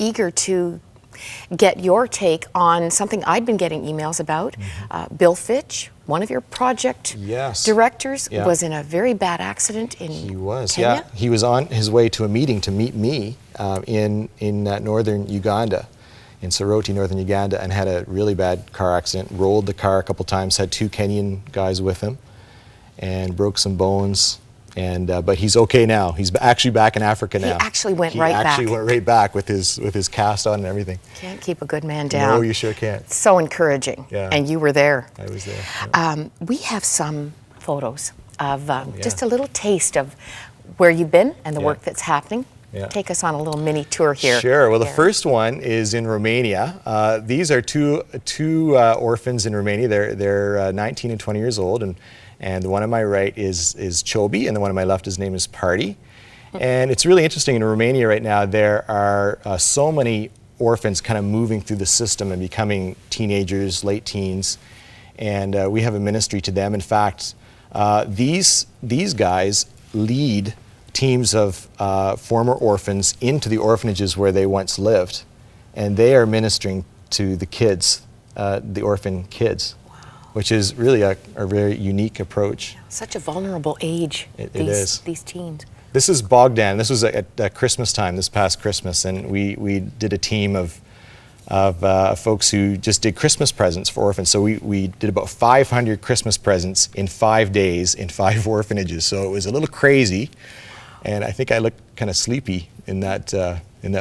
eager to get your take on something I'd been getting emails about. Bill Fitch, one of your project directors, was in a very bad accident in Kenya. He was on his way to a meeting to meet me in northern Uganda, in Soroti, northern Uganda, and had a really bad car accident, rolled the car a couple times, had 2 Kenyan guys with him, and broke some bones. And but he's okay now. He's actually back in Africa now. He actually went right back. He actually went right back with his cast on and everything. Can't keep a good man down. No, you sure can't. So encouraging. Yeah. And you were there. I was there. We have some photos of just a little taste of where you've been and the work that's happening. Take us on a little mini tour here. Sure. Well, the first one is in Romania. These are two orphans in Romania. They're 19 and 20 years old, and the one on my right is Chobi, and the one on my left, his name is Party. And it's really interesting in Romania right now. There are so many orphans kind of moving through the system and becoming teenagers, late teens, and we have a ministry to them. In fact, these guys lead teams of former orphans into the orphanages where they once lived, and they are ministering to the kids, the orphan kids. Which is really a very unique approach. Such a vulnerable age, these teens. This is Bogdan. This was at Christmas time, this past Christmas, and we did a team of folks who just did Christmas presents for orphans. So we did about 500 Christmas presents in 5 days in 5 orphanages. So it was a little crazy, and I think I looked kind of sleepy in that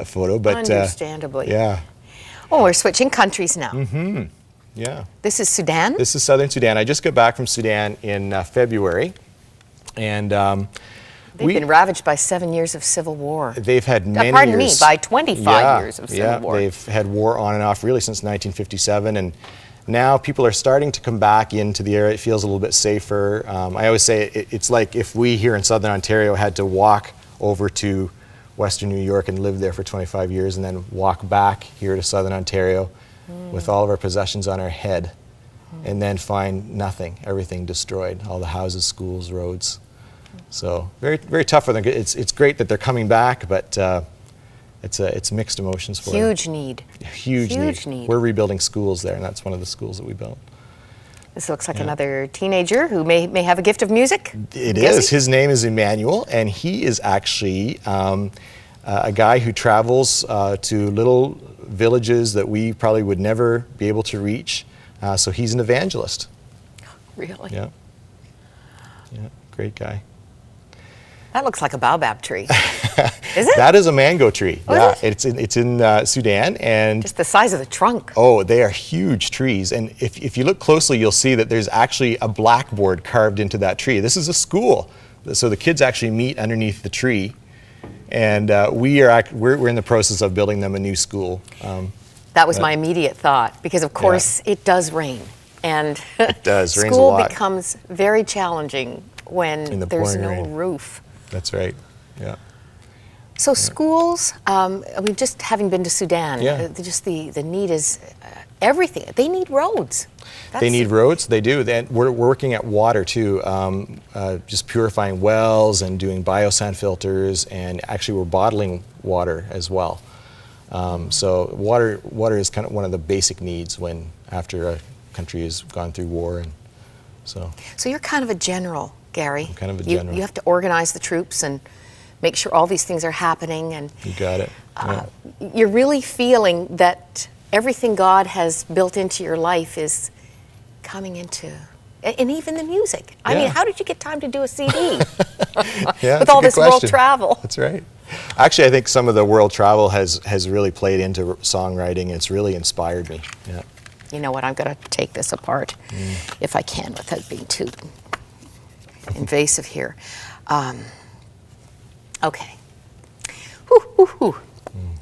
photo. But understandably. Yeah. Oh, we're switching countries now. Mm-hmm. Yeah. This is Sudan? This is southern Sudan. I just got back from Sudan in February, and they've been ravaged by 7 years of civil war. They've had many pardon years. me, by 25 years of civil war. They've had war on and off really since 1957, and now people are starting to come back into the area. It feels a little bit safer. I always say it's like if we here in southern Ontario had to walk over to western New York and live there for 25 years and then walk back here to southern Ontario with all of our possessions on our head, and then find nothing, everything destroyed, all the houses, schools, roads. So very, very tough for them. It's great that they're coming back, but it's mixed emotions for them. Huge need. Huge need. We're rebuilding schools there, and that's one of the schools that we built. This looks like another teenager who may have a gift of music. It is. His name is Emmanuel, and he is actually a guy who travels to little villages that we probably would never be able to reach. So he's an evangelist. Really? Yeah. Yeah, great guy. That looks like a baobab tree. Is it? That is a mango tree. Oh, yeah, is it? it's in Sudan, and just the size of the trunk. Oh, they are huge trees, and if you look closely, you'll see that there's actually a blackboard carved into that tree. This is a school, so the kids actually meet underneath the tree, and we're in the process of building them a new school. That was my immediate thought, because of course it does rain, and it does. Rains school a lot. becomes very challenging when there's no roof. That's right. Yeah. So schools, I mean, just having been to Sudan, just the need is everything. They need roads. They need roads. They do. We're working at water too, just purifying wells and doing biosand filters, and actually we're bottling water as well. So water is kind of one of the basic needs after a country has gone through war, and so. So you're kind of a general, Gary. I'm kind of a general. You have to organize the troops and make sure all these things are happening, and you got it. Yeah. You're really feeling that everything God has built into your life is coming into, and even the music. I mean, how did you get time to do a CD? With all this world travel. That's right. Actually, I think some of the world travel has really played into songwriting. It's really inspired me. Yeah. You know what? I'm going to take this apart if I can without being too invasive here. Okay.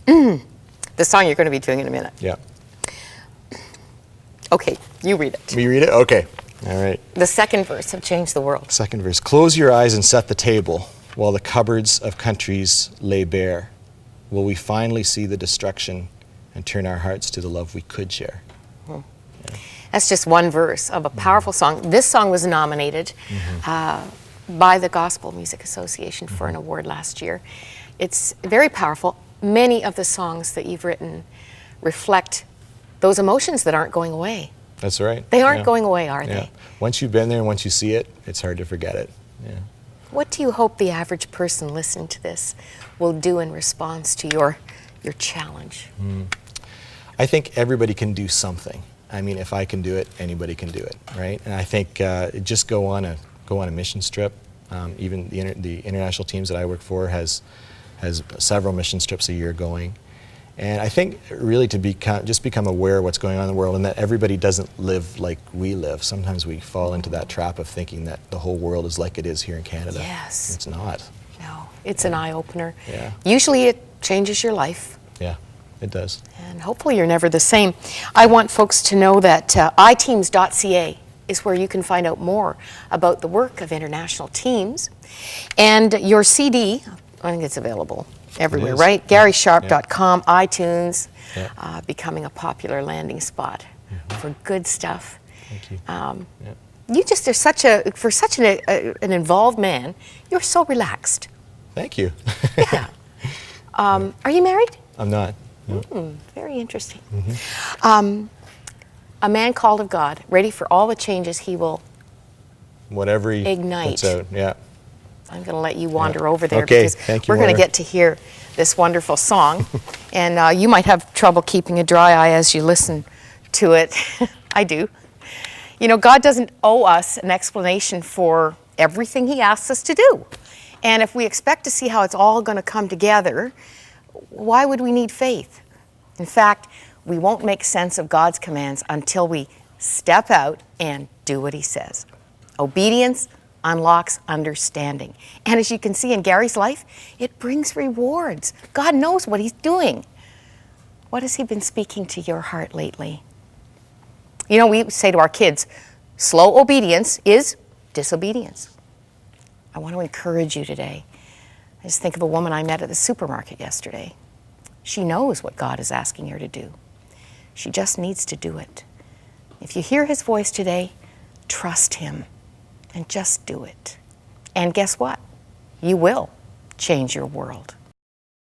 The song you're going to be doing in a minute. Yeah. Okay, you read it. Me read it? Okay. All right. The second verse of Change the World. Second verse. Close your eyes and set the table while the cupboards of countries lay bare. Will we finally see the destruction and turn our hearts to the love we could share? Yeah. That's just one verse of a powerful song. This song was nominated by the Gospel Music Association for an award last year. It's very powerful. many of the songs that you've written reflect those emotions that aren't going away. That's right. They aren't going away, are they? Once you've been there and once you see it, it's hard to forget it. Yeah. What do you hope the average person listening to this will do in response to your challenge? I think everybody can do something. I mean, if I can do it, anybody can do it, right? And I think just go on a mission trip. Even the international teams that I work for has several mission trips a year going. And I think really to become aware of what's going on in the world, and that everybody doesn't live like we live. Sometimes we fall into that trap of thinking that the whole world is like it is here in Canada. Yes. It's not. No, it's an eye-opener. Yeah. Usually it changes your life. Yeah, it does. And hopefully you're never the same. I want folks to know that iteams.ca is where you can find out more about the work of international teams. And your CD, I think it's available everywhere, right? GarySharpe.com, iTunes, becoming a popular landing spot for good stuff. Thank you. You just are for such an involved man, you're so relaxed. Thank you. Yeah. Are you married? I'm not. No. Very interesting. A man called of God, ready for all the changes he will Whatever he ignite. puts out. Yeah. I'm going to let you wander over there Okay, because thank you, we're going to Maura. get to hear this wonderful song. And you might have trouble keeping a dry eye as you listen to it. I do. You know, God doesn't owe us an explanation for everything he asks us to do. And if we expect to see how it's all going to come together, why would we need faith? In fact, we won't make sense of God's commands until we step out and do what he says. Obedience unlocks understanding. And as you can see in Gary's life, it brings rewards. God knows what he's doing. What has he been speaking to your heart lately? You know, we say to our kids, slow obedience is disobedience. I want to encourage you today. I just think of a woman I met at the supermarket yesterday. She knows what God is asking her to do. She just needs to do it. If you hear his voice today, trust him and just do it. And guess what? You will change your world.